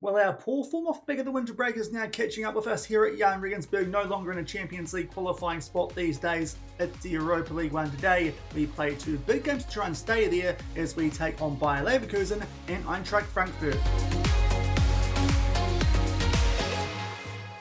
Well, our poor form off the back of the winter break is now catching up with us here at Jahn Regensburg, no longer in a Champions League qualifying spot these days. It's the Europa League one today. We play two big games to try and stay there as we take on Bayer Leverkusen and Eintracht Frankfurt.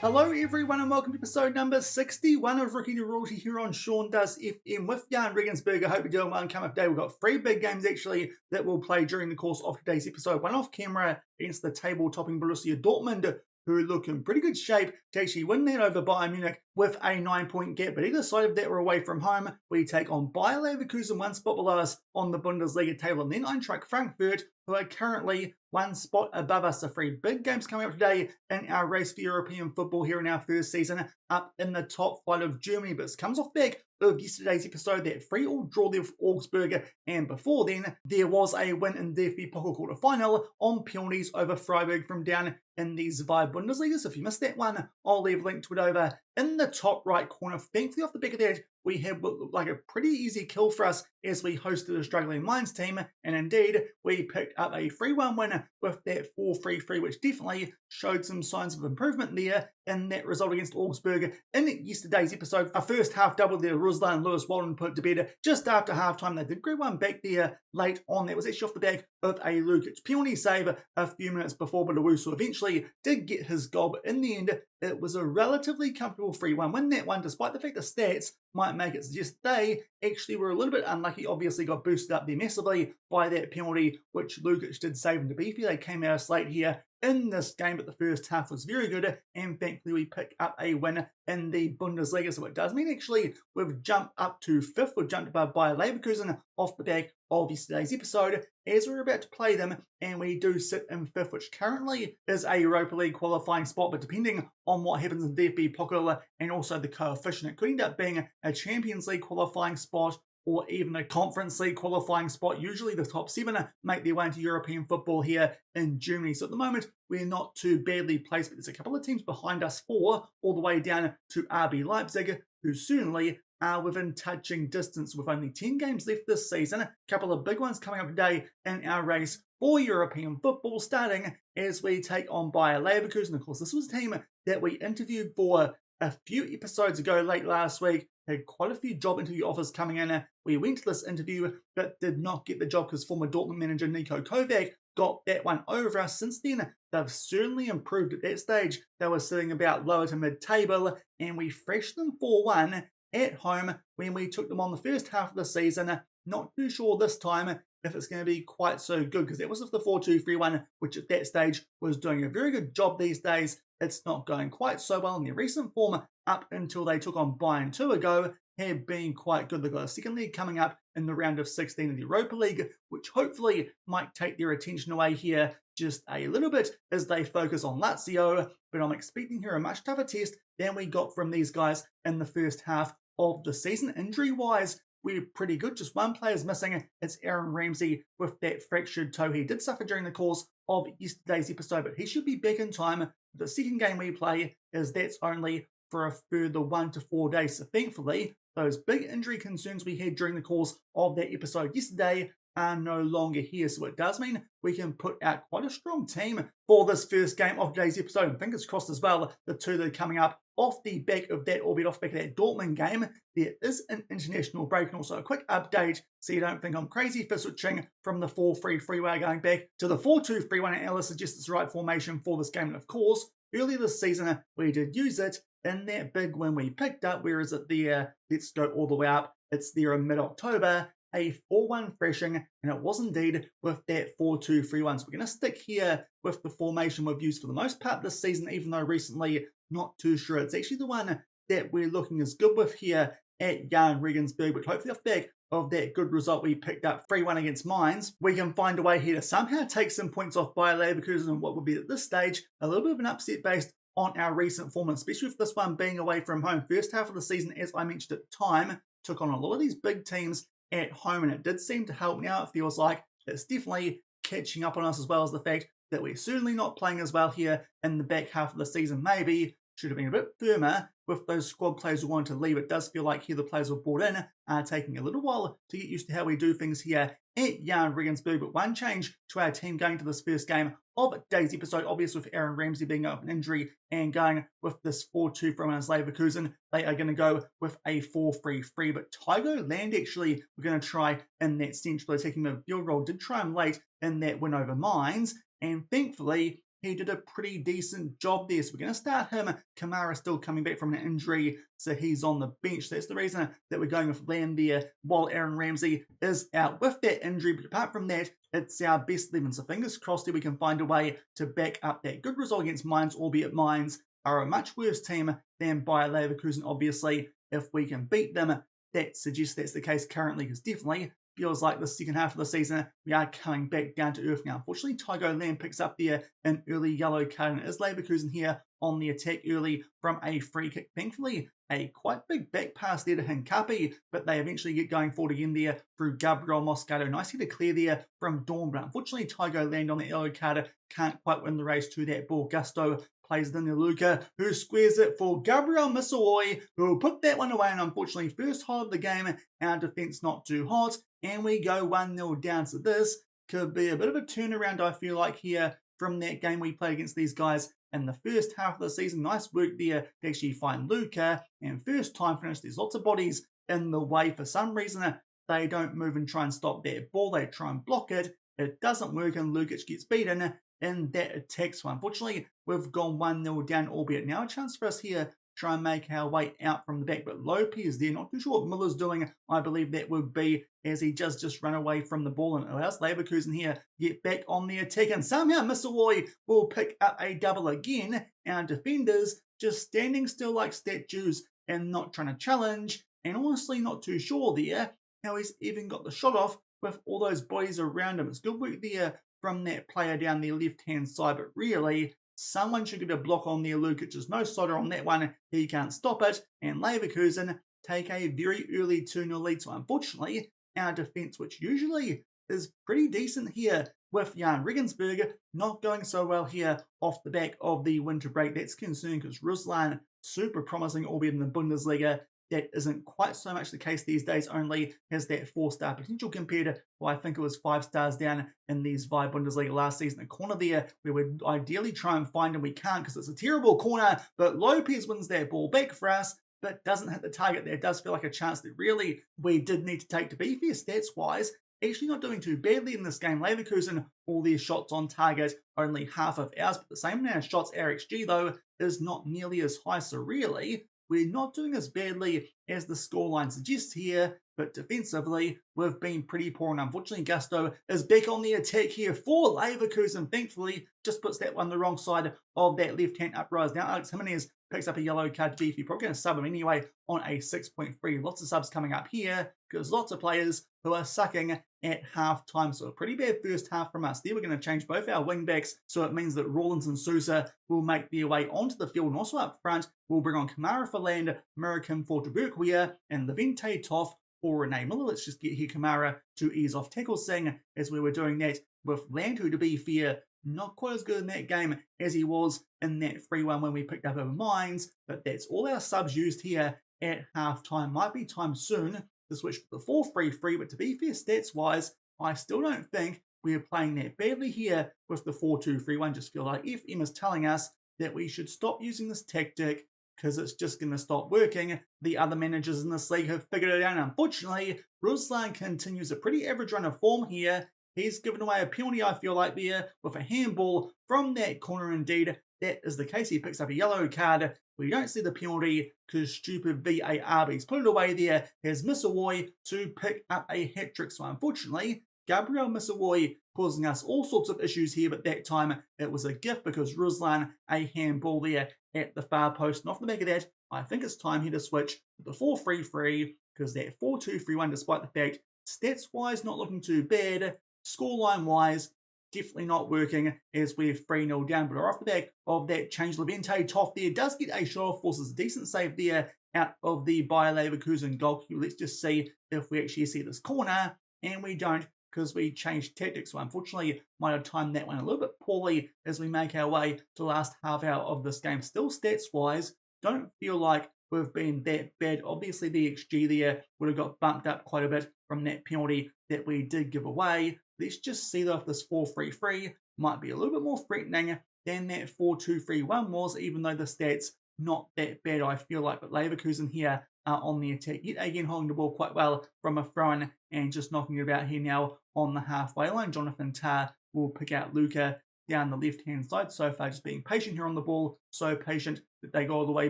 Hello everyone and welcome to episode number 61 of Rookie to Royalty here on Shaun Does FM with Jahn Regensburg. I hope you're doing well and coming up today. We've got three big games actually that we'll play during the course of today's episode. One off camera against the table-topping Bundesliga Dortmund, who look in pretty good shape to actually win that over Bayern Munich with a 9-point gap. But either side of that, we're away from home. We take on Bayer Leverkusen, one spot below us on the Bundesliga table, and then Eintracht Frankfurt, who are currently one spot above us. The three big games coming up today in our race for European football here in our first season, up in the top flight of Germany. But this comes off back of yesterday's episode, that 3-3 draw there with Augsburg, and before then, there was a win in the DFB Pokal quarter-final on penalties over Freiburg from down in the Zwei Bundesliga. So if you missed that one, I'll leave a link to it over in the top right corner. Thankfully, off the back of that, we had what looked like a pretty easy kill for us as we hosted a struggling Mainz team, and indeed, we picked up a 3-1 win with that 4-3-3, which definitely showed some signs of improvement there in that result against Augsburg in yesterday's episode. Our first half double there, Ruslan and Lewis Walden put to bed just after halftime. They did grab one back there late on. That was actually off the back of a Lukic penalty save a few minutes before, but Owusu eventually did get his goal. But in the end, it was a relatively comfortable 3-1 win, that one, despite the fact the stats might make it suggest they actually were a little bit unlucky. Obviously got boosted up there massively by that penalty, which Lukic did save, and to be fair, they came out of slate here in this game, but the first half was very good, and thankfully we pick up a win in the Bundesliga. So it does mean actually we've jumped up to 5th, we've jumped above Bayer Leverkusen off the back of yesterday's episode as we're about to play them, and we do sit in 5th, which currently is a Europa League qualifying spot, but depending on what happens in DFB Pokal and also the coefficient, it could end up being a Champions League qualifying spot or even a Conference League qualifying spot. Usually the top 7 make their way into European football here in Germany. So at the moment, we're not too badly placed, but there's a couple of teams behind us, 4 all the way down to RB Leipzig, who certainly are within touching distance with only 10 games left this season. A couple of big ones coming up today in our race for European football, starting as we take on Bayer Leverkusen. Of course, this was a team that we interviewed for a few episodes ago late last week. Had quite a few job interview offers coming in. We went to this interview but did not get the job because former Dortmund manager Niko Kovac got that one over us. Since then, they've certainly improved. At that stage, they were sitting about lower to mid-table, and we thrashed them 4-1 at home when we took them on the first half of the season. Not too sure this time if it's going to be quite so good, because that was with the 4-2-3-1, which at that stage was doing a very good job these days. It's not going quite so well in their recent form up until they took on Bayern 2 ago, had been quite good. They've got a second league coming up in the round of 16 of the Europa League, which hopefully might take their attention away here just a little bit as they focus on Lazio. But I'm expecting here a much tougher test than we got from these guys in the first half of the season. Injury-wise, we're pretty good. Just one player's missing. It's Aaron Ramsey with that fractured toe. He did suffer during the course of yesterday's episode, but he should be back in time. The second game we play is that's only for a further 1 to 4 days. So thankfully, those big injury concerns we had during the course of that episode yesterday are no longer here. So it does mean we can put out quite a strong team for this first game of today's episode. And fingers crossed as well, the two that are coming up off the back of that, albeit off the back of that Dortmund game. There is an international break, and also a quick update so you don't think I'm crazy for switching from the 4-3-3 way going back to the 4-2-3-1. And Alice suggests it's the right formation for this game. And of course, earlier this season, we did use it in that big win we picked up. Where is it there? Let's go all the way up. It's there in mid-October, a 4-1 thrashing, and it was indeed with that 4-2-3-1. So we're going to stick here with the formation we've used for the most part this season, even though recently, not too sure. It's actually the one that we're looking as good with here at Jahn Regensburg, but hopefully off the back of that good result we picked up 3-1 against Mainz, we can find a way here to somehow take some points off Bayer Leverkusen and what would be at this stage a little bit of an upset based on our recent form, especially with this one being away from home. First half of the season, as I mentioned at the time, took on a lot of these big teams at home, and it did seem to help. Now it feels like it's definitely catching up on us, as well as the fact that we're certainly not playing as well here in the back half of the season. Maybe should have been a bit firmer with those squad players who wanted to leave. It does feel like here the players were brought in are taking a little while to get used to how we do things here at Jahn Regensburg. But one change to our team going to this first game of today's episode, obviously with Aaron Ramsey being up an injury and going with this 4-2 from us Leverkusen, they are going to go with a 4-3-3. But Tygo Land actually we're going to try in that central attacking midfield role. Did try him late in that win over Mainz, and thankfully he did a pretty decent job there. So we're going to start him. Kamara still coming back from an injury, so he's on the bench. That's the reason that we're going with Land there while Aaron Ramsey is out with that injury. But apart from that, it's our best 11. So fingers crossed that we can find a way to back up that good result against Mainz, albeit Mainz are a much worse team than Bayer Leverkusen, obviously. If we can beat them, that suggests that's the case currently, because definitely feels like the second half of the season we are coming back down to earth now. Unfortunately, Tygo Land picks up there an early yellow card, and it is Leverkusen here on the attack early from a free kick. Thankfully, a quite big back pass there to Hincapi, but they eventually get going forward again there through Gabriel Moscato. Nicely to clear there from Dortmund, but unfortunately Tygo Land on the yellow card can't quite win the race to that ball. Gusto plays it in to Luca, who squares it for Gabriel Misawoi, who will put that one away, and unfortunately first hole of the game, our defence not too hot, and we go 1-0 down. So this could be a bit of a turnaround, I feel like, here from that game we played against these guys in the first half of the season. Nice work there to actually find Luca, and first time finish. There's lots of bodies in the way. For some reason, they don't move and try and stop that ball. They try and block it. It doesn't work, and Lukic gets beaten in that attack. So unfortunately, we've gone 1-0 down, albeit now a chance for us here try and make our way out from the back. But Lopez there, not too sure what Miller's doing. I believe that would be as he just run away from the ball, and it allows Leverkusen here get back on the attack, and somehow Misawoi will pick up a double again. Our defenders just standing still like statues and not trying to challenge, and honestly not too sure there how he's even got the shot off with all those bodies around him. It's good work there from that player down the left-hand side, but really someone should get a block on there. Lukic, there's no solder on that one. He can't stop it, and Leverkusen take a very early 2-0 lead. So unfortunately, our defence, which usually is pretty decent here with Jahn Regensburg, not going so well here off the back of the winter break. That's concerning, because Ruslan, super promising, albeit in the Bundesliga. That isn't quite so much the case these days, only has that 4-star potential compared to, well, I think it was 5 stars down in these Vibe Bundesliga last season. A corner there where we'd ideally try and find him. We can't because it's a terrible corner, but Lopez wins that ball back for us, but doesn't hit the target there. It does feel like a chance that really we did need to take. To be fair, stats-wise, actually not doing too badly in this game. Leverkusen, all their shots on target, only half of ours, but the same amount of shots. Our XG, though, is not nearly as high, so really we're not doing as badly as the scoreline suggests here, but defensively, we've been pretty poor, and unfortunately Gusto is back on the attack here for Leverkusen. Thankfully, just puts that one the wrong side of that left-hand uprise. Now Alex Jimenez picks up a yellow card to be, if you're probably going to sub him anyway, on a 6.3. Lots of subs coming up here, because lots of players who are sucking at half-time. So a pretty bad first half from us there. We're going to change both our wing-backs, so it means that Rawlins and Sousa will make their way onto the field. And also up front, we'll bring on Kamara for Land, Murikim for Taburquia, and Levente Toff for Renee Miller. Let's just get here Kamara to ease off tackle Sing as we were doing that with Land, who, to be fair, not quite as good in that game as he was in that 3-1 when we picked up over Mainz. But that's all our subs used here at half-time. Might be time soon to switch to the 4-3-3, but to be fair, stats-wise, I still don't think we're playing that badly here with the 4-2-3-1. Just feel like FM is telling us that we should stop using this tactic because it's just going to stop working. The other managers in this league have figured it out. Unfortunately, Ruslan continues a pretty average run of form here. He's given away a penalty, I feel like, there with a handball from that corner. Indeed, that is the case. He picks up a yellow card. We don't see the penalty because stupid VAR. He's put it away there. Here's Misawoi to pick up a hat-trick. So unfortunately, Gabriel Misawoi causing us all sorts of issues here, but that time it was a gift because Ruslan, a handball there at the far post. And off the back of that, I think it's time here to switch to the 4-3-3 because that 4-2-3-1, despite the fact stats-wise not looking too bad, scoreline-wise, definitely not working as we're 3-0 down. But off the back of that change, Levente Toff there does get a shot off, forces a decent save there out of the Bayer Leverkusen goalkeeper. Let's just see if we actually see this corner, and we don't. because we changed tactics. So unfortunately, might have timed that one a little bit poorly as we make our way to the last half hour of this game. Still, stats-wise, don't feel like we've been that bad. Obviously, the XG there would have got bumped up quite a bit from that penalty that we did give away. Let's just see though if this 4-3-3 might be a little bit more threatening than that 4-2-3-1 was, even though the stats not that bad, I feel like. But Leverkusen here are on the attack, yet again holding the ball quite well from a throw-in and just knocking it about here now on the halfway line. Jonathan Tah will pick out Luca down the left-hand side. So far just being patient here on the ball, so patient that they go all the way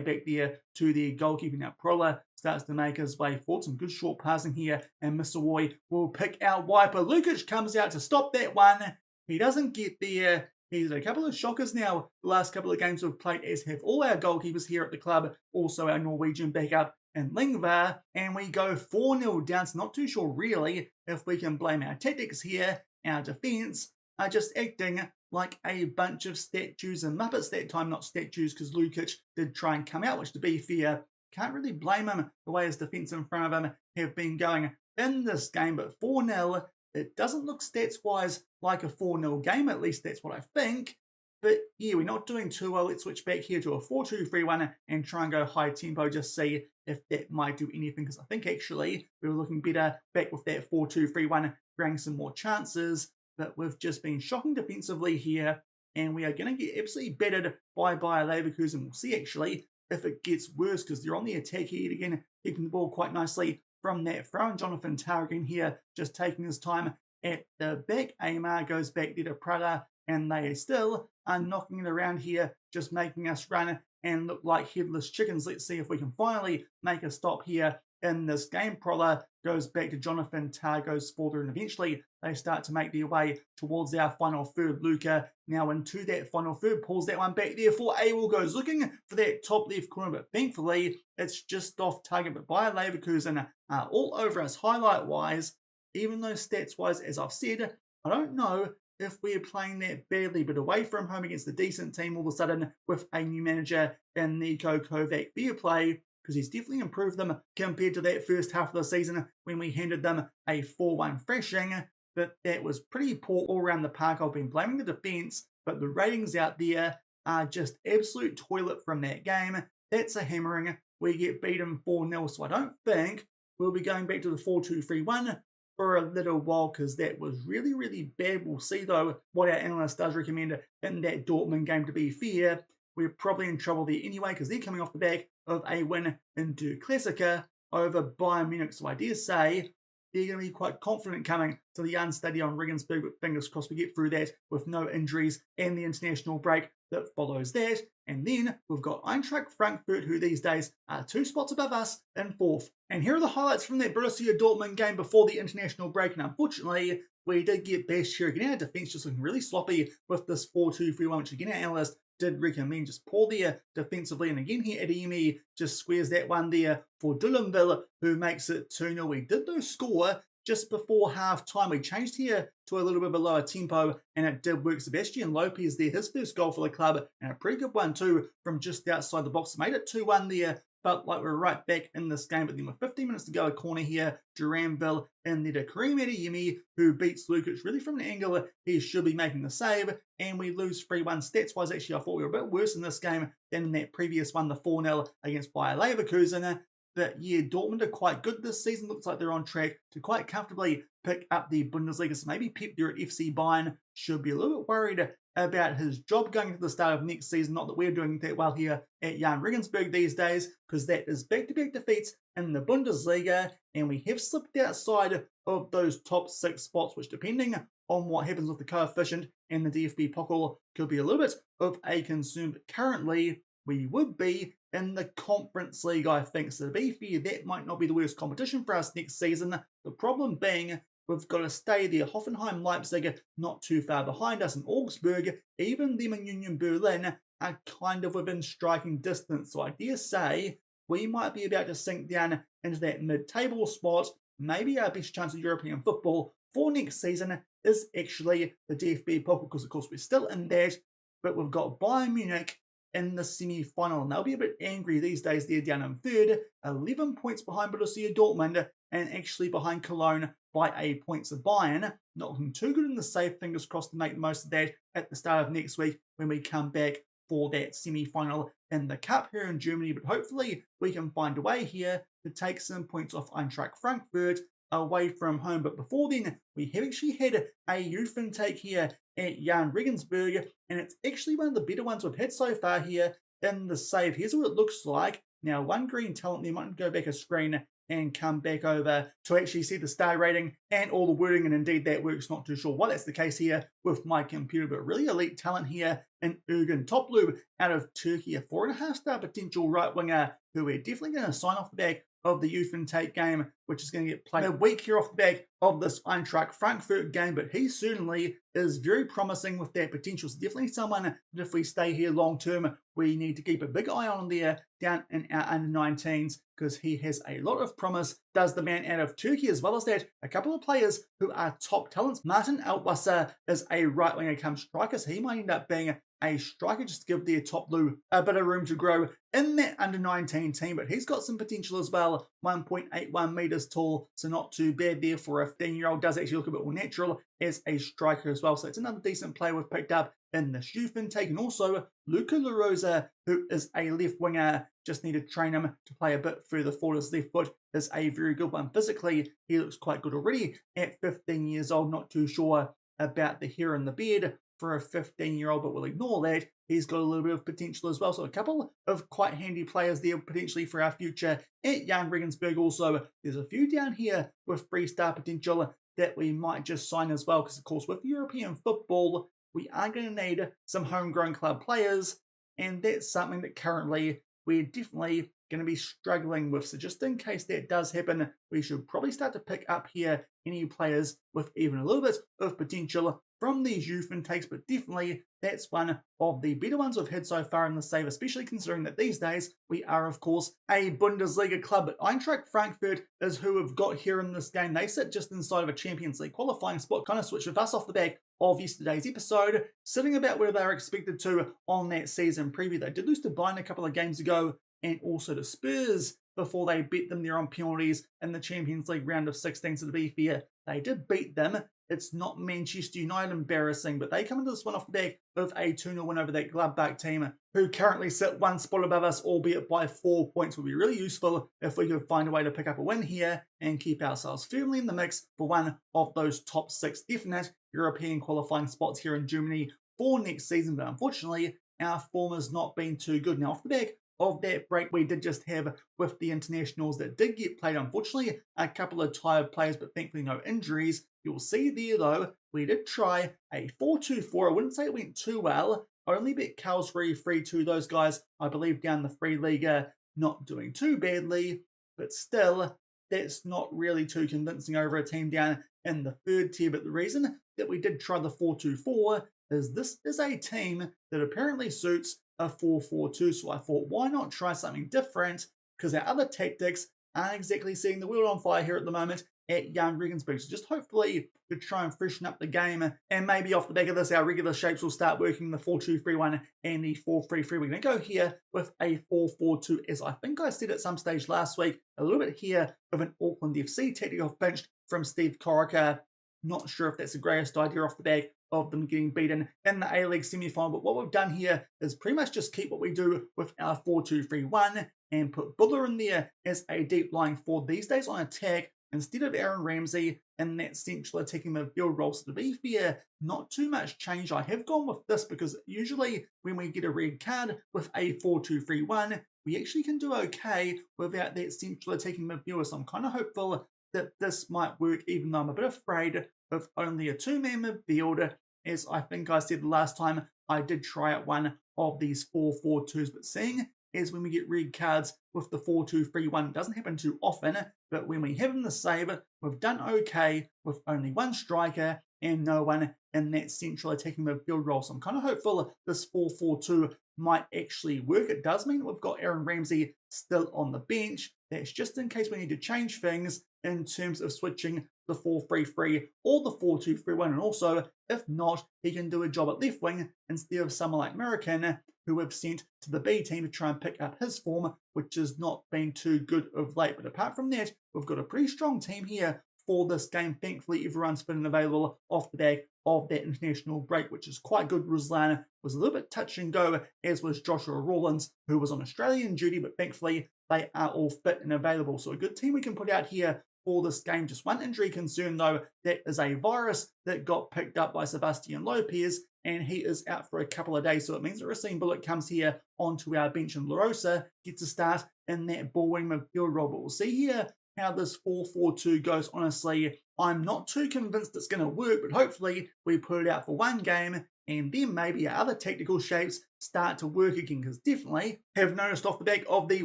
back there to the goalkeeper. Now Prola starts to make his way forward. Some good short passing here, and Mr. Roy will pick out Wiper. Lukic comes out to stop that one. He doesn't get there. He's a couple of shockers now. The last couple of games we've played, as have all our goalkeepers here at the club, also our Norwegian backup and Lingvar, and we go 4-0 down. So not too sure really if we can blame our tactics here. Our defence are just acting like a bunch of statues and Muppets that time. Not statues, because Lukic did try and come out, which to be fair, can't really blame him the way his defence in front of him have been going in this game. But 4-0, it doesn't look stats-wise like a 4-0 game, at least that's what I think. But yeah, we're not doing too well. Let's switch back here to a 4-2-3-1 and try and go high tempo, just see if that might do anything, because I think actually we were looking better back with that 4-2-3-1, bringing some more chances. But we've just been shocking defensively here, and we are going to get absolutely battered by Leverkusen. We'll see actually if it gets worse, because they're on the attack here again, keeping the ball quite nicely from that throw. And Jonathan Tah again here, just taking his time at the back. Aymar goes back there to Prada, and they still are knocking it around here, just making us run and look like headless chickens. Let's see if we can finally make a stop here in this game. Prola goes back to Jonathan Tah, goes forward, and eventually they start to make their way towards our final third. Luca now into that final third, pulls that one back there for Awel, goes looking for that top left corner, but thankfully it's just off target. But by Leverkusen are all over us highlight wise, even though stats wise, as I've said, I don't know if we're playing that badly. But away from home against a decent team all of a sudden with a new manager in Niko Kovac, fair play, because he's definitely improved them compared to that first half of the season when we handed them a 4-1 thrashing. But that was pretty poor all around the park. I've been blaming the defence, but the ratings out there are just absolute toilet from that game. That's a hammering. We get beaten 4-0, so I don't think we'll be going back to the 4-2-3-1 for a little while, because that was really, really bad. We'll see, though, what our analyst does recommend in that Dortmund game. To be fair, we're probably in trouble there anyway, because they're coming off the back of a win in Der Klassiker over Bayern Munich. So I dare say they're going to be quite confident coming to the Jahn Regensburg, but fingers crossed we get through that with no injuries and the international break that follows that. And then we've got Eintracht Frankfurt, who these days are 2 spots above us in 4th. And here are the highlights from that Borussia Dortmund game before the international break. And unfortunately, we did get bashed here again. Our defence just looking really sloppy with this 4-2-3-1, which again our analyst did recommend. Just poor there defensively. And again here Adeyemi just squares that one there for Dulanville, who makes it 2-0. We did though score just before half time. We changed here to a little bit of a lower tempo, and it did work. Sebastian Lopez there, his first goal for the club, and a pretty good one too from just outside the box. Made it 2-1 there. Felt like we're right back in this game. But then with 15 minutes to go, a corner here, Duranville in there to Karim Adeyemi, who beats Lukic really from an angle he should be making the save. And we lose 3-1. Stats-wise, actually, I thought we were a bit worse in this game than in that previous one, the 4-0 against Bayer Leverkusen. But yeah, Dortmund are quite good this season. Looks like they're on track to quite comfortably pick up the Bundesliga. So maybe Pep there at FC Bayern should be a little bit worried about his job going to the start of next season. Not that we're doing that well here at Jahn Regensburg these days, because that is back-to-back defeats in the Bundesliga, and we have slipped outside of those top 6 spots, which, depending on what happens with the coefficient and the DFB Pokal, could be a little bit of a concern. But currently, we would be in the Conference League, I think. So to be fair, that might not be the worst competition for us next season. The problem being, we've got to stay there. Hoffenheim, Leipzig, not too far behind us. And Augsburg, even them and Union Berlin, are kind of within striking distance. So I dare say we might be about to sink down into that mid-table spot. Maybe our best chance of European football for next season is actually the DFB Pokal, because of course we're still in that. But we've got Bayern Munich in the semi-final, and they'll be a bit angry these days. They're down in third, 11 points behind Borussia Dortmund, and actually behind Cologne by a point. So Bayern not looking too good in the save. Fingers crossed to make the most of that at the start of next week when we come back for that semi-final in the Cup here in Germany. But hopefully we can find a way here to take some points off Eintracht Frankfurt away from home. But before then, we have actually had a youth intake here at Jahn Regensburg, and it's actually one of the better ones we've had so far here in the save. Here's what it looks like. Now, one green talent there, might go back a screen and come back over to actually see the star rating and all the wording, and indeed that works. Not too sure why that's the case here with my computer, but really elite talent here in Ergin Toplu out of Turkey, a 4.5-star potential right winger who we're definitely going to sign off the back of the youth intake game, which is going to get played a week here off the back of this Eintracht Frankfurt game. But he certainly is very promising with that potential. So definitely someone that if we stay here long term, we need to keep a big eye on there down in our under-19s, because he has a lot of promise, does the man out of Turkey. As well as that, a couple of players who are top talents. Martin Altwasser is a right winger come striker, so he might end up being a striker just to give their top blue a bit of room to grow in that under-19 team. But he's got some potential as well, 1.81 metres tall, so not too bad there for a 15-year-old. Does actually look a bit more natural as a striker as well, so it's another decent player we've picked up in this youth intake. And also Luca La Rosa, who is a left winger, just need to train him to play a bit further forward. His left foot is a very good one. Physically, he looks quite good already at 15 years old. Not too sure about the hair and the beard for a 15-year-old, but we'll ignore that. He's got a little bit of potential as well. So a couple of quite handy players there potentially for our future at Jahn Regensburg. Also, there's a few down here with 3-star potential that we might just sign as well, because of course with European football, we are going to need some homegrown club players, and that's something that currently we're definitely going to be struggling with. So just in case that does happen, we should probably start to pick up here any players with even a little bit of potential from these youth intakes. But definitely that's one of the better ones we've had so far in the save, especially considering that these days we are, of course, a Bundesliga club. But Eintracht Frankfurt is who we've got here in this game. They sit just inside of a Champions League qualifying spot, kind of switched with us off the back of yesterday's episode, sitting about where they were expected to on that season preview. They did lose to Bayern a couple of games ago, and also to Spurs before they beat them there on penalties in the Champions League round of 16. So to be fair, they did beat them. It's not Manchester United embarrassing, but they come into this one off the back of a 2-0 win over that Gladbach team, who currently sit one spot above us, albeit by 4 points. Would be really useful if we could find a way to pick up a win here and keep ourselves firmly in the mix for one of those top 6 definite European qualifying spots here in Germany for next season. But unfortunately, our form has not been too good. Now, off the back of that break we did just have with the internationals that did get played, unfortunately, a couple of tired players, but thankfully no injuries. You'll see there, though, we did try a 4-2-4. I wouldn't say it went too well. Only beat Karlsruhe 3-2. Those guys, I believe, down the Free Liga, not doing too badly. But still, that's not really too convincing over a team down in the 3rd tier. But the reason that we did try the 4-2-4 is this is a team that apparently suits a 4-4-2. So I thought, why not try something different? Because our other tactics aren't exactly setting the world on fire here at the moment at Jahn Regensburg. So just hopefully to try and freshen up the game, and maybe off the back of this, our regular shapes will start working, the 4-2-3-1 and the 4-3-3. We're going to go here with a 4-4-2, as I think I said at some stage last week, a little bit here of an Auckland FC tactic off benched from Steve Corica. Not sure if that's the greatest idea off the back of them getting beaten in the A-League semi-final, but what we've done here is pretty much just keep what we do with our 4-2-3-1 and put Buller in there as a deep lying forward these days on attack, instead of Aaron Ramsey in that central attacking midfield role. So to be fair, not too much change. I have gone with this because usually when we get a red card with a 4-2-3-1, we actually can do okay without that central attacking midfielder. So I'm kind of hopeful that this might work, even though I'm a bit afraid of only a 2-man midfield, as I think I said the last time I did try out one of these 4-4-2s. But seeing as when we get red cards with the 4-2-3-1, it doesn't happen too often, but when we have in the save, we've done okay with only one striker and no one in that central attacking midfield role. So I'm kind of hopeful this 4-4-2 might actually work. It does mean that we've got Aaron Ramsey still on the bench. That's just in case we need to change things in terms of switching the 4-3-3 or the 4-2-3-1, and also, if not, he can do a job at left wing instead of someone like American, who we've sent to the B team to try and pick up his form, which has not been too good of late. But apart from that, we've got a pretty strong team here for this game. Thankfully, everyone's been available off the back of that international break, which is quite good. Ruslan was a little bit touch and go, as was Joshua Rawlins, who was on Australian duty, but thankfully they are all fit and available. So a good team we can put out here for this game. Just one injury concern though, that is a virus that got picked up by Sebastian Lopez, and he is out for a couple of days. So it means that Racine Bullock comes here onto our bench, and La Rosa gets a start in that ball-winning midfield role. But we'll see here how this 4-4-2 goes. Honestly, I'm not too convinced it's going to work, but hopefully we put it out for one game and then maybe our other tactical shapes start to work again, because definitely have noticed off the back of the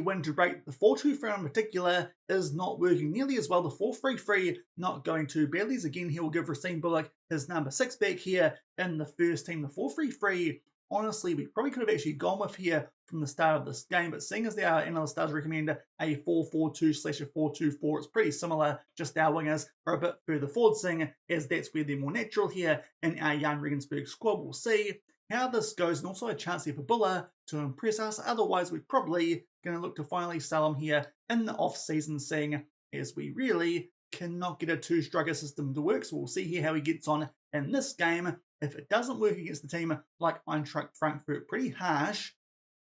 winter break, the 4-2-3 in particular is not working nearly as well. The 4-3-3 not going too badly, as again he will give Racine Bullock his number 6 back here in the first team. The 4-3-3, honestly, we probably could have actually gone with here from the start of this game, but seeing as our analyst does recommend a 4-4-2/4-2-4, it's pretty similar, just our wingers are a bit further forward, seeing as that's where they're more natural here in our Jahn Regensburg squad. We'll see how this goes, and also a chance here for Buller to impress us. Otherwise, we're probably going to look to finally sell him here in the off-season, seeing as we really cannot get a two-striker system to work. So we'll see here how he gets on in this game. If it doesn't work against a team like Eintracht Frankfurt, pretty harsh,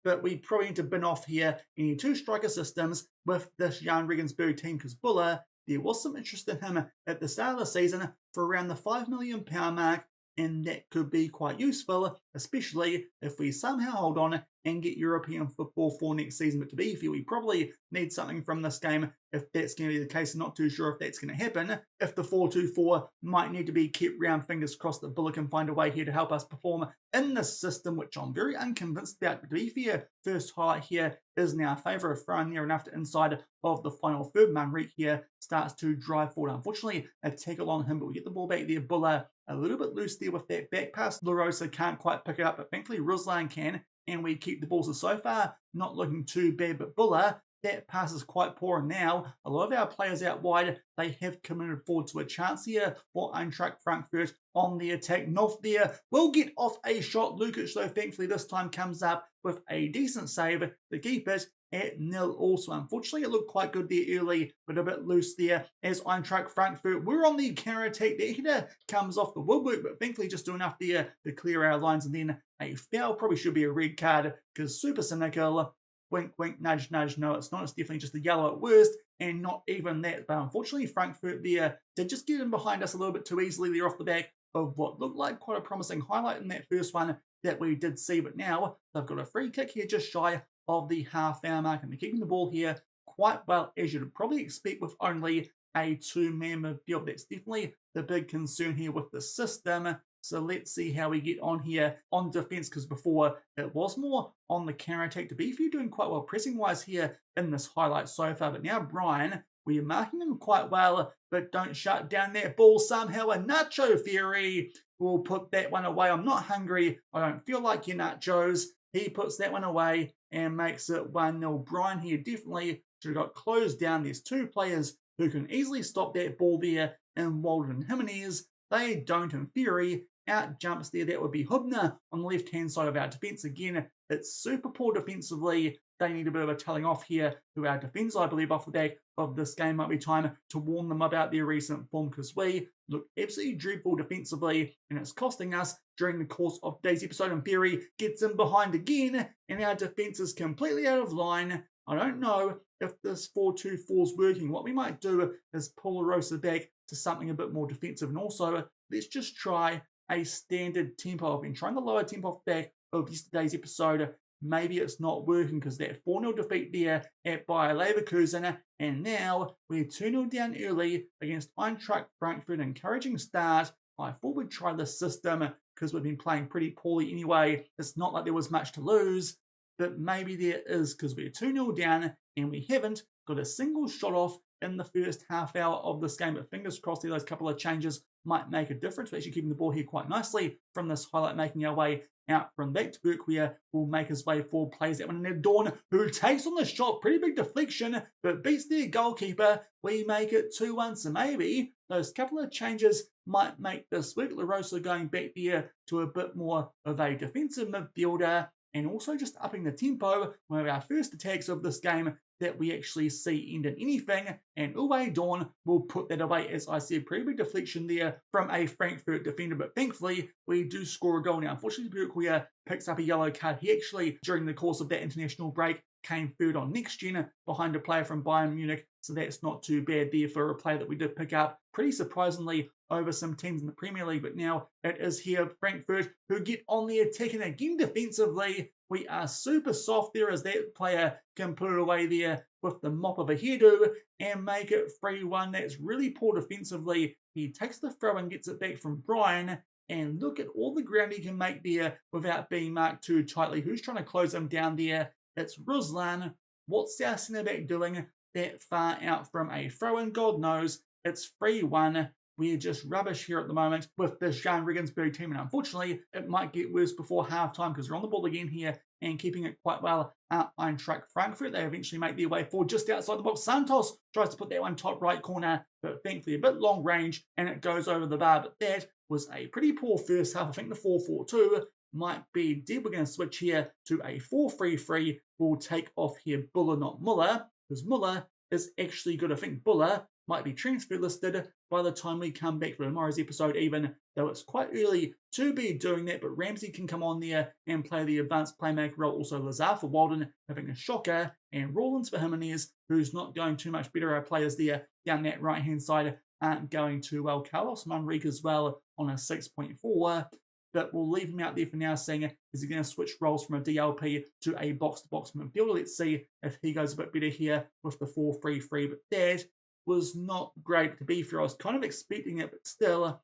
but we probably need to bin off here any two-striker systems with this Jahn Regensburg team, because Buller, there was some interest in him at the start of the season for around the £5 million mark, and that could be quite useful, especially if we somehow hold on and get European football for next season. But to be fair, we probably need something from this game if that's going to be the case. I'm not too sure if that's going to happen. If the 4-2-4 might need to be kept round, fingers crossed that Buller can find a way here to help us perform in this system, which I'm very unconvinced about. But to be fair, first highlight here is in our favour of throwing near enough to inside of the final third. Manrique here starts to drive forward. Unfortunately, a tackle on him, but we get the ball back there. Buller a little bit loose there with that back pass. La Rosa can't quite pick it up, but thankfully Ruslan can, and we keep the ball. So far, not looking too bad, but Buller, that pass is quite poor, and now a lot of our players out wide, they have committed forward to a chance here for Eintracht Frankfurt on the attack. North there will get off a shot. Lukic, though, thankfully this time comes up with a decent save to keep it at 0 also. Unfortunately, it looked quite good there early, but a bit loose there as Eintracht Frankfurt we're on the counter attack. The header comes off the woodwork, but thankfully just do enough there to clear our lines, and then a foul. Probably should be a red card, because super cynical. Wink, wink, nudge, nudge. No, it's not. It's definitely just a yellow at worst, and not even that. But unfortunately, Frankfurt there did just get in behind us a little bit too easily there off the back of what looked like quite a promising highlight in that first one that we did see. But now they've got a free kick here just shy of the half-hour mark, and they're keeping the ball here quite well, as you'd probably expect with only a two-man midfield. That's definitely the big concern here with the system. So let's see how we get on here on defence, because before it was more on the counter-attack. To be fair, doing quite well pressing-wise here in this highlight so far. But now Brian, we are marking him quite well, but don't shut down that ball somehow. A Nacho Fury will put that one away. I'm not hungry. I don't feel like your nachos. He puts that one away and makes it 1-0. Brian here definitely should have got closed down. There's two players who can easily stop that ball there, and Walden and Jimenez, they don't. In theory, out jumps there. That would be Hubner on the left-hand side of our defence. Again, it's super poor defensively. They need a bit of a telling off here to our defence, I believe, off the back of this game. Might be time to warn them about their recent form, because we look absolutely dreadful defensively, and it's costing us during the course of today's episode. And Perry gets in behind again, and our defence is completely out of line. I don't know if this 4-2-4 is working. What we might do is pull Rosa back to something a bit more defensive, and also let's just try a standard tempo. I've been trying the lower tempo off the back of yesterday's episode. Maybe it's not working, because that 4-0 defeat there at Bayer Leverkusen, and now we're 2-0 down early against Eintracht Frankfurt. Encouraging start. I thought we'd try this system, because we've been playing pretty poorly anyway. It's not like there was much to lose, but maybe there is, because we're 2-0 down and we haven't got a single shot off in the first half hour of this game. But fingers crossed those couple of changes might make a difference. We're actually keeping the ball here quite nicely from this highlight, making our way out from back to Berkweer will make his way forward, plays that one in there. Dawn, who takes on the shot, pretty big deflection, but beats their goalkeeper. We make it 2-1, so maybe those couple of changes might make this work. LaRosa going back there to a bit more of a defensive midfielder, and also just upping the tempo. One of our first attacks of this game that we actually see end in anything, and Uwe Dawn will put that away. As I said, pretty big deflection there from a Frankfurt defender, but thankfully we do score a goal. Now, unfortunately, Berkweer picks up a yellow card. He actually, during the course of that international break, came third on next gen behind a player from Bayern Munich, so that's not too bad there for a player that we did pick up pretty surprisingly over some teams in the Premier League. But now it is here Frankfurt who get on the attack, and again defensively we are super soft there as that player can put it away there with the mop of a hairdo and make it 3-1. That's really poor defensively. He takes the throw and gets it back from Brian, and look at all the ground he can make there without being marked too tightly. Who's trying to close him down there? It's Ruslan. What's our centre back doing that far out from a throw-in? God knows. It's 3-1. We're just rubbish here at the moment with this Jahn Regensburg team, and unfortunately it might get worse before half-time because we're on the ball again here and keeping it quite well. Eintracht Frankfurt, they eventually make their way forward just outside the box. Santos tries to put that one top right corner, but thankfully a bit long range and it goes over the bar. But that was a pretty poor first half. I think the 4-4-2 might be dead. We're going to switch here to a 4-3-3. We'll take off here Buller, not Muller, because Muller is actually good. I think Buller might be transfer listed by the time we come back for tomorrow's episode, even though it's quite early to be doing that. But Ramsey can come on there and play the advanced playmaker role. Also Lazar for Walden having a shocker, and Rawlins for Jimenez, who's not going too much better. Our players there down that right hand side aren't going too well. Carlos Manrique as well on a 6.4. But we'll leave him out there for now, saying is he going to switch roles from a DLP to a box-to-box midfielder. Let's see if he goes a bit better here with the 4-3-3. But that was not great. To be fair, I was kind of expecting it, but still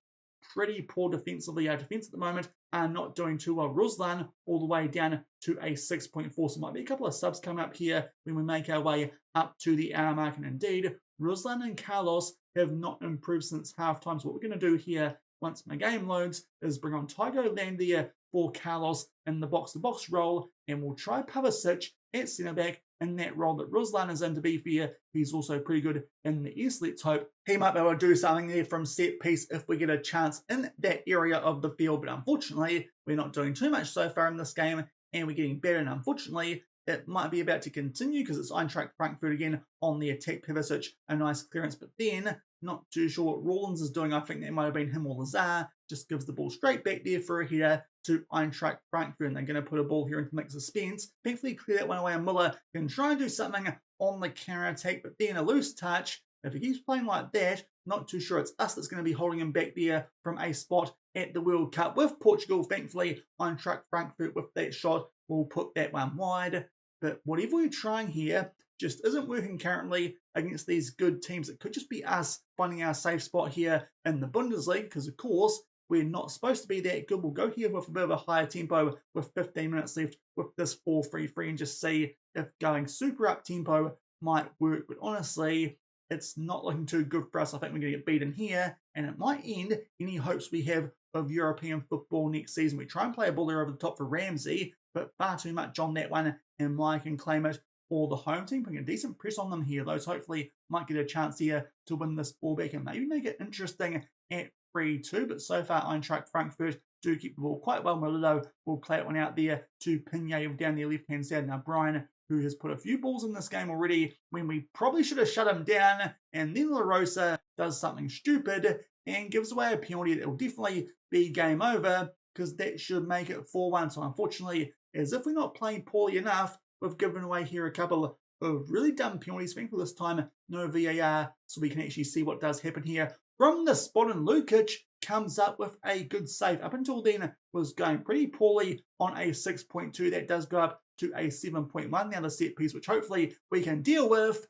pretty poor defensively. Our defense at the moment are not doing too well. Ruslan all the way down to a 6.4. So might be a couple of subs coming up here when we make our way up to the hour mark. And indeed, Ruslan and Carlos have not improved since halftime. So what we're going to do here, once my game loads, is bring on Tygo Landia for Carlos in the box-to-box role, and we'll try Pavicic at centre-back in that role that Ruslan is in. To be fair, he's also pretty good in the east. Let's hope he might be able to do something there from set piece if we get a chance in that area of the field. But unfortunately, we're not doing too much so far in this game, and we're getting better. And unfortunately, it might be about to continue because it's Eintracht Frankfurt again on the attack. Pavicic, a nice clearance, but then not too sure what Rawlins is doing. I think that might have been him or Lazar. Just gives the ball straight back there for a header to Eintracht Frankfurt, and they're going to put a ball here into mix suspense. Thankfully, clear that one away, and Muller can try and do something on the counter-attack, but then a loose touch. If he keeps playing like that, not too sure it's us that's going to be holding him back there from a spot at the World Cup with Portugal. Thankfully, Eintracht Frankfurt with that shot will put that one wide. But whatever we're trying here just isn't working currently against these good teams. It could just be us finding our safe spot here in the Bundesliga, because of course we're not supposed to be that good. We'll go here with a bit of a higher tempo with 15 minutes left with this 4-3-3 and just see if going super up tempo might work. But honestly, it's not looking too good for us. I think we're going to get beaten here, and it might end any hopes we have of European football next season. We try and play a ball there over the top for Ramsey, but far too much on that one, and Mike can claim it for the home team. Putting a decent press on them here. Those hopefully might get a chance here to win this ball back and maybe make it interesting at 3-2. But so far, Eintracht Frankfurt do keep the ball quite well. Merlito will play it one out there to Pinay down the left-hand side. Now Brian, who has put a few balls in this game already when we probably should have shut him down, and then LaRosa does something stupid and gives away a penalty that will definitely be game over, because that should make it 4-1. So unfortunately, as if we're not playing poorly enough, we've given away here a couple of really dumb penalties. Thankfully this time, no VAR, so we can actually see what does happen here. From the spot, and Lukic comes up with a good save. Up until then, was going pretty poorly on a 6.2. That does go up to a 7.1. Now the set piece, which hopefully we can deal with.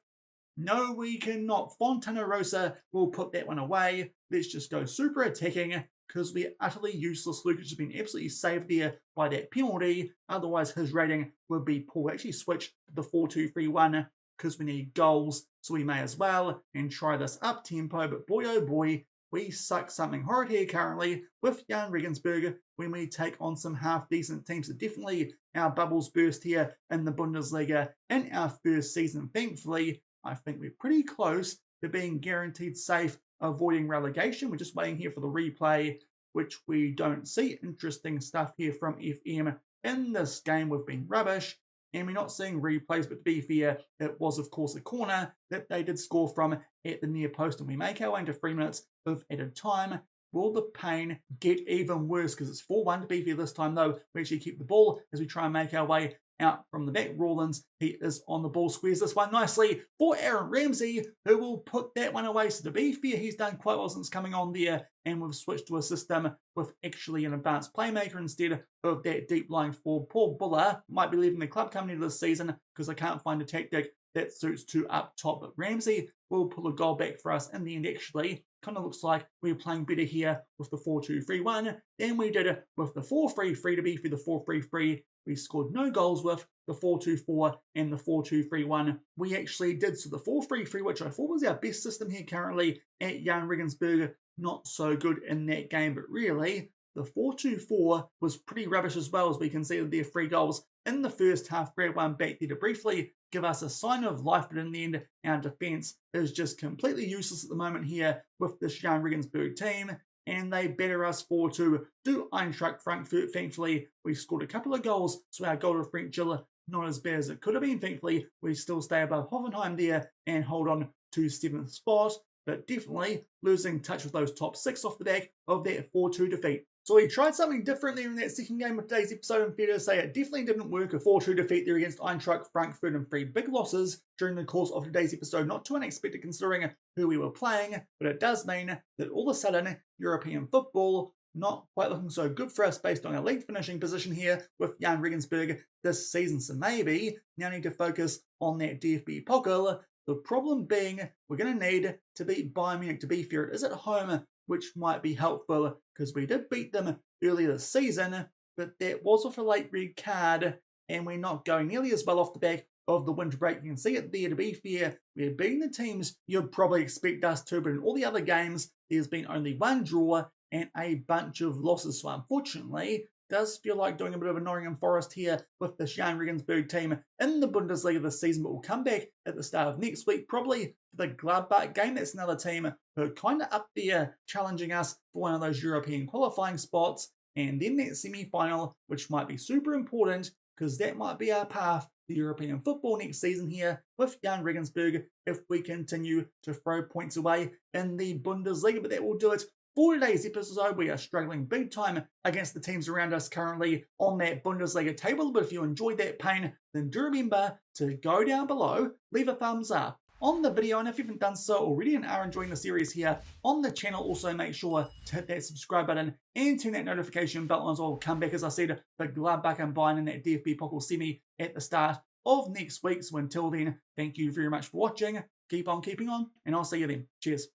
No, we cannot. Fontana Rosa will put that one away. Let's just go super attacking, because we're utterly useless. Lukic has been absolutely saved there by that penalty. Otherwise, his rating would be poor. We actually switch to the 4-2-3-1 because we need goals, so we may as well and try this up tempo. But boy, oh boy, we suck something horrid here currently with Jahn Regensburg when we take on some half-decent teams. So definitely our bubbles burst here in the Bundesliga in our first season. Thankfully, I think we're pretty close to being guaranteed safe, avoiding relegation. We're just waiting here for the replay, which we don't see. Interesting stuff here from FM. In this game, we've been rubbish, and we're not seeing replays, but to be fair, it was, of course, a corner that they did score from at the near post, and we make our way into 3 minutes of added time. Will the pain get even worse? Because it's 4-1 to be fair this time, though. We actually keep the ball as we try and make our way out from the back. Rawlins, he is on the ball, squares this one nicely for Aaron Ramsey, who will put that one away. So to be fair, he's done quite well since coming on there, and we've switched to a system with actually an advanced playmaker instead of that deep lying forward. Paul Buller might be leaving the club company this season because I can't find a tactic that suits two up top, but Ramsey will pull a goal back for us in the end. Actually, kind of looks like we're playing better here with the 4-2-3-1 than we did with the 4-3-3. To be for the 4-3-3, we scored no goals with the 4-2-4 and the 4-2-3-1. We actually did. So the 4-3-3, which I thought was our best system here currently at Jahn Regensburg, not so good in that game, but really the 4-2-4 was pretty rubbish as well, as we can see with their 3 goals in the first half. Grab one back there to briefly give us a sign of life, but in the end, our defence is just completely useless at the moment here with this Jahn Regensburg team, and they batter us 4-2 to Eintracht Frankfurt. Thankfully, we scored a couple of goals, so our goal differential not as bad as it could have been. Thankfully, we still stay above Hoffenheim there and hold on to 7th spot, but definitely losing touch with those top 6 off the back of that 4-2 defeat. So we tried something different there in that second game of today's episode, and fair to say it definitely didn't work. A 4-2 defeat there against Eintracht Frankfurt and 3 big losses during the course of today's episode. Not too unexpected considering who we were playing, but it does mean that all of a sudden European football not quite looking so good for us based on our league finishing position here with Jahn Regensburg this season. So maybe now need to focus on that DFB Pokal. The problem being we're going to need to beat Bayern Munich. To be fair, it is at home, which might be helpful because we did beat them earlier this season, but that was with a late red card, and we're not going nearly as well off the back of the winter break. You can see it there. To be fair, we're beating the teams you'd probably expect us to, but in all the other games, there's been only 1 draw and a bunch of losses. So unfortunately, does feel like doing a bit of a Nottingham Forest here with the Shaun Regensburg team in the Bundesliga this season, but we'll come back at the start of next week, probably for the Gladbach game. That's another team who are kind of up there challenging us for one of those European qualifying spots, and then that semi-final, which might be super important because that might be our path to European football next season here with Jahn Regensburg if we continue to throw points away in the Bundesliga. But that will do it for today's episode. We are struggling big time against the teams around us currently on that Bundesliga table, but if you enjoyed that pain, then do remember to go down below, leave a thumbs up on the video, and if you haven't done so already and are enjoying the series here on the channel, also make sure to hit that subscribe button and turn that notification bell on as well. Come back, as I said, for Gladbach and Bayern in that DFB Pokal semi at the start of next week. So until then, thank you very much for watching, keep on keeping on, and I'll see you then. Cheers.